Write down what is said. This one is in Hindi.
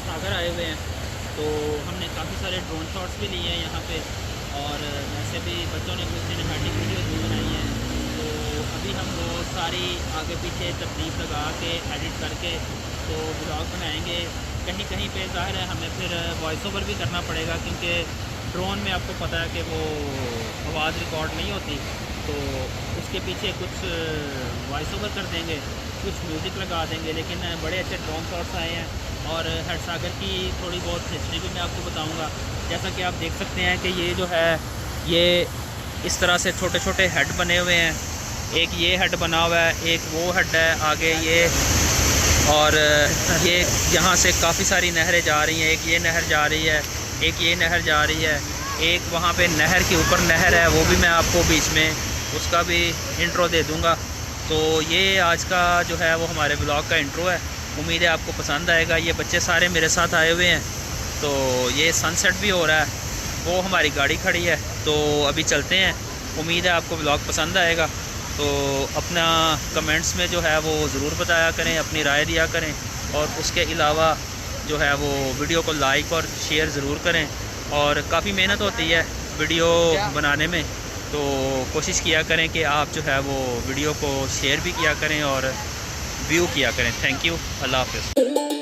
सागर आए हुए हैं, तो हमने काफ़ी सारे ड्रोन शॉट्स भी लिए हैं यहाँ पे, और वैसे भी बच्चों ने कुछ सिनेमैटिक वीडियोस भी बनाई हैं। तो अभी हम वो सारी आगे पीछे तरतीब लगा के एडिट करके तो ब्लॉग बनाएंगे। कहीं कहीं पे ज़ाहिर है हमें फिर वॉइस ओवर भी करना पड़ेगा, क्योंकि ड्रोन में आपको पता है कि वो आवाज़ रिकॉर्ड नहीं होती, तो उसके पीछे कुछ वॉइस ओवर कर देंगे, कुछ म्यूज़िक लगा देंगे। लेकिन बड़े अच्छे ड्रोन शॉट्स आए हैं, और हेडसागर की थोड़ी बहुत हिस्ट्री भी मैं आपको बताऊंगा। जैसा कि आप देख सकते हैं कि ये जो है ये इस तरह से छोटे छोटे हेड बने हुए हैं। एक ये हेड बना हुआ है, एक वो हेड है आगे ये, और ये यहाँ से काफ़ी सारी नहरें जा रही हैं। एक ये नहर जा रही है, एक ये नहर जा रही है, एक वहाँ पे नहर के ऊपर नहर है, वो भी मैं आपको बीच में उसका भी इंट्रो दे दूँगा। तो ये आज का जो है वो हमारे ब्लॉग का इंट्रो है। उम्मीद है आपको पसंद आएगा। ये बच्चे सारे मेरे साथ आए हुए हैं, तो ये सनसेट भी हो रहा है, वो हमारी गाड़ी खड़ी है, तो अभी चलते हैं। उम्मीद है आपको ब्लॉग पसंद आएगा। तो अपना कमेंट्स में जो है वो ज़रूर बताया करें, अपनी राय दिया करें, और उसके अलावा जो है वो वीडियो को लाइक और शेयर ज़रूर करें। और काफ़ी मेहनत होती है वीडियो बनाने में, तो कोशिश किया करें कि आप जो है वो वीडियो को शेयर भी किया करें और व्यू किया करें। थैंक यू, अल्लाह हाफ़िज़।